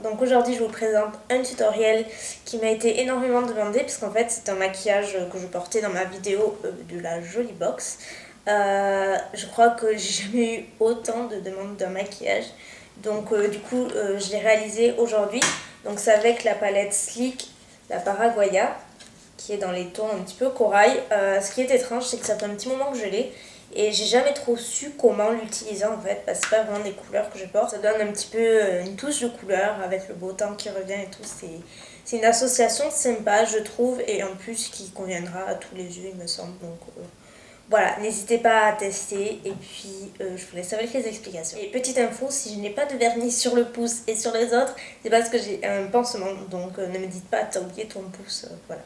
Donc aujourd'hui je vous présente un tutoriel qui m'a été énormément demandé puisqu'en fait c'est un maquillage que je portais dans ma vidéo de la Jolie Box. Je crois que j'ai jamais eu autant de demandes d'un maquillage. Donc du coup je l'ai réalisé aujourd'hui. Donc c'est avec la palette Sleek, la Paraguaya, qui est dans les tons un petit peu corail. Ce qui est étrange c'est que ça fait un petit moment que je l'ai. Et j'ai jamais trop su comment l'utiliser en fait, parce que c'est pas vraiment des couleurs que je porte. Ça donne un petit peu une touche de couleur avec le beau temps qui revient et tout. C'est une association sympa je trouve, et en plus qui conviendra à tous les yeux il me semble. Donc voilà, n'hésitez pas à tester et puis je vous laisse avec les explications. Et petite info, si je n'ai pas de vernis sur le pouce et sur les autres, c'est parce que j'ai un pansement. Donc ne me dites pas t'as oublié ton pouce, voilà.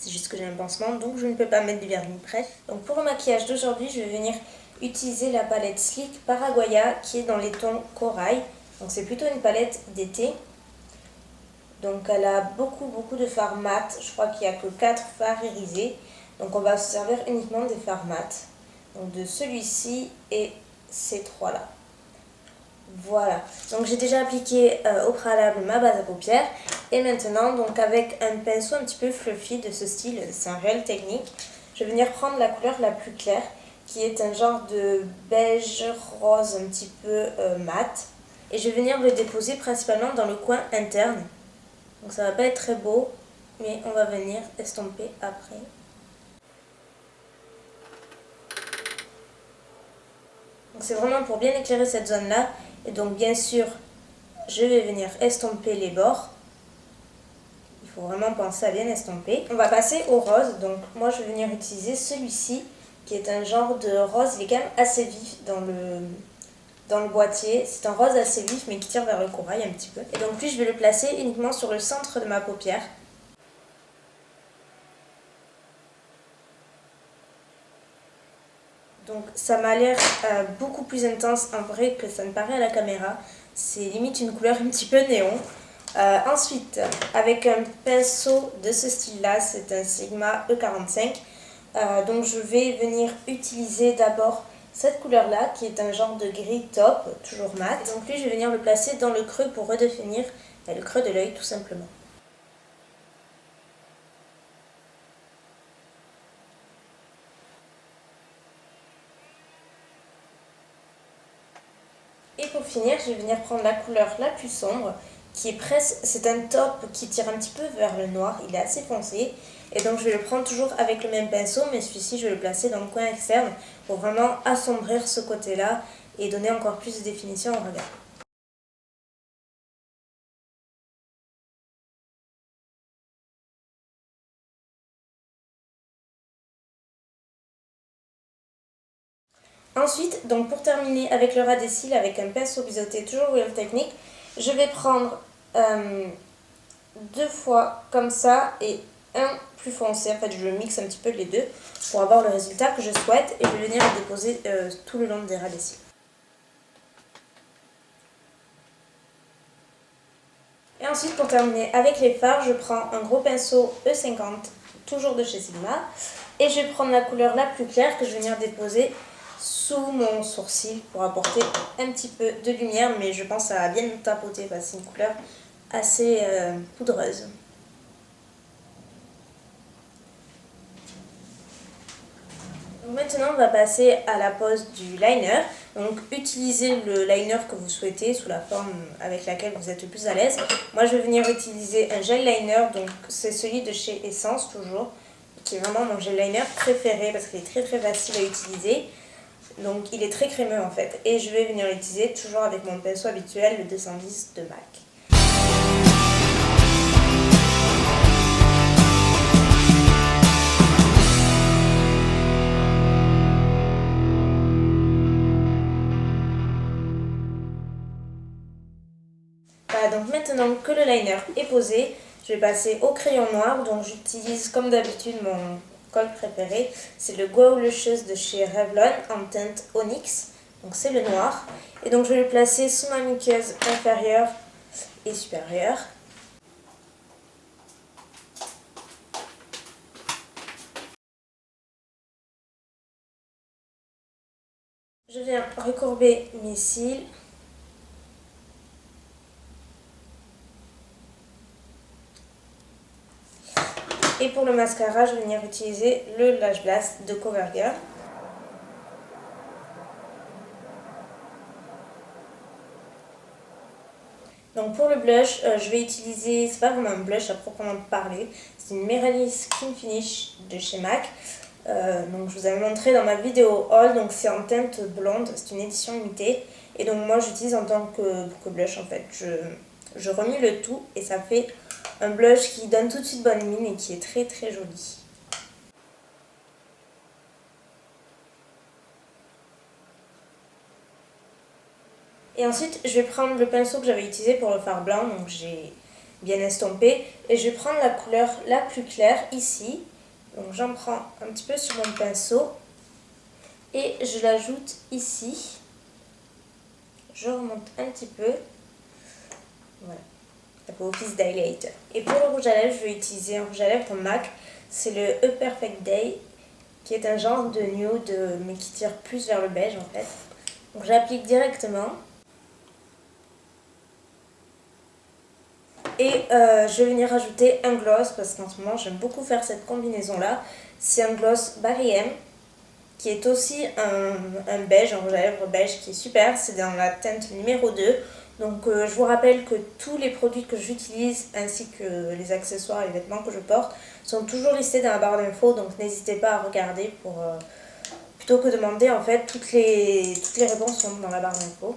C'est juste que j'ai un pansement, donc je ne peux pas mettre du vernis. Bref, donc pour le maquillage d'aujourd'hui, je vais venir utiliser la palette Sleek Paraguaya qui est dans les tons corail. Donc c'est plutôt une palette d'été. Donc elle a beaucoup de fards mat. Je crois qu'il n'y a que 4 fards irisés. Donc on va se servir uniquement des fards mat. Donc de celui-ci et ces trois-là. Voilà, donc j'ai déjà appliqué au préalable ma base à paupières et maintenant donc avec un pinceau un petit peu fluffy de ce style, c'est un réel technique, je vais venir prendre la couleur la plus claire qui est un genre de beige rose un petit peu mat et je vais venir le déposer principalement dans le coin interne. Donc ça va pas être très beau mais on va venir estomper après. Donc c'est vraiment pour bien éclairer cette zone là. Et donc bien sûr, je vais venir estomper les bords. Il faut vraiment penser à bien estomper. On va passer au rose. Donc moi je vais venir utiliser celui-ci qui est un genre de rose. Il est quand même assez vif dans le boîtier. C'est un rose assez vif mais qui tire vers le corail un petit peu. Et donc lui je vais le placer uniquement sur le centre de ma paupière. Donc ça m'a l'air beaucoup plus intense en vrai que ça ne paraît à la caméra. C'est limite une couleur un petit peu néon. Ensuite, avec un pinceau de ce style-là, c'est un Sigma E45. Donc je vais venir utiliser d'abord cette couleur-là, qui est un genre de gris top, toujours mat. Donc lui, je vais venir le placer dans le creux pour redéfinir le creux de l'œil, tout simplement. Et pour finir, je vais venir prendre la couleur la plus sombre, qui est presque, c'est un top qui tire un petit peu vers le noir, il est assez foncé. Et donc je vais le prendre toujours avec le même pinceau, mais celui-ci je vais le placer dans le coin externe pour vraiment assombrir ce côté-là et donner encore plus de définition au regard. Ensuite, donc pour terminer avec le ras des cils, avec un pinceau biseauté, toujours Real Technique, je vais prendre deux fois comme ça et un plus foncé. En fait, je mixe un petit peu les deux pour avoir le résultat que je souhaite et je vais venir le déposer tout le long des ras des cils. Et ensuite, pour terminer avec les fards, je prends un gros pinceau E50, toujours de chez Sigma, et je vais prendre la couleur la plus claire que je vais venir déposer sous mon sourcil pour apporter un petit peu de lumière, mais je pense que ça va bien tapoter parce que c'est une couleur assez poudreuse. Donc maintenant on va passer à la pose du liner. Donc utilisez le liner que vous souhaitez sous la forme avec laquelle vous êtes le plus à l'aise. Moi je vais venir utiliser un gel liner, donc c'est celui de chez Essence toujours, qui est vraiment mon gel liner préféré parce qu'il est très facile à utiliser. Donc il est très crémeux en fait. Et je vais venir l'utiliser toujours avec mon pinceau habituel, le 210 de MAC. Voilà, donc maintenant que le liner est posé, je vais passer au crayon noir. Donc j'utilise comme d'habitude mon colle préféré. C'est le Gouache de chez Revlon en teinte Onyx. Donc c'est le noir. Et donc je vais le placer sous ma muqueuse inférieure et supérieure. Je viens recourber mes cils. Et pour le mascara, je vais venir utiliser le Lash Blast de CoverGirl. Donc pour le blush, je vais utiliser, c'est pas vraiment un blush à proprement parler, c'est une Merani Skin Finish de chez MAC. Donc je vous avais montré dans ma vidéo haul, donc c'est en teinte blonde, c'est une édition limitée. Et donc moi j'utilise en tant que blush en fait, je remue le tout et ça fait un blush qui donne tout de suite bonne mine et qui est très très joli. Et ensuite, je vais prendre le pinceau que j'avais utilisé pour le fard blanc, donc j'ai bien estompé. Et je vais prendre la couleur la plus claire ici. Donc j'en prends un petit peu sur mon pinceau. Et je l'ajoute ici. Je remonte un petit peu. Voilà. Ça fait office d'highlighter. Et pour le rouge à lèvres, je vais utiliser un rouge à lèvres MAC. C'est le A Perfect Day, qui est un genre de nude, mais qui tire plus vers le beige en fait. Donc j'applique directement. Et je vais venir rajouter un gloss parce qu'en ce moment j'aime beaucoup faire cette combinaison là. C'est un gloss Barry M qui est aussi un beige, un rouge à lèvres beige qui est super. C'est dans la teinte numéro 2. Donc je vous rappelle que tous les produits que j'utilise ainsi que les accessoires et les vêtements que je porte sont toujours listés dans la barre d'infos. Donc n'hésitez pas à regarder pour plutôt que demander en fait toutes les réponses sont dans la barre d'infos.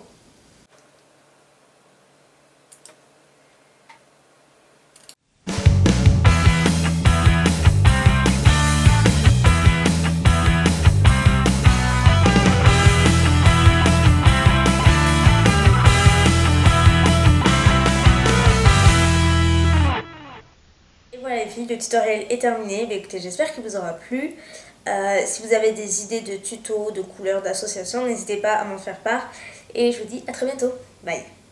Voilà les filles, le tutoriel est terminé. Bah, écoutez, j'espère qu'il vous aura plu. Si vous avez des idées de tutos, de couleurs, d'associations, n'hésitez pas à m'en faire part. Et je vous dis à très bientôt. Bye.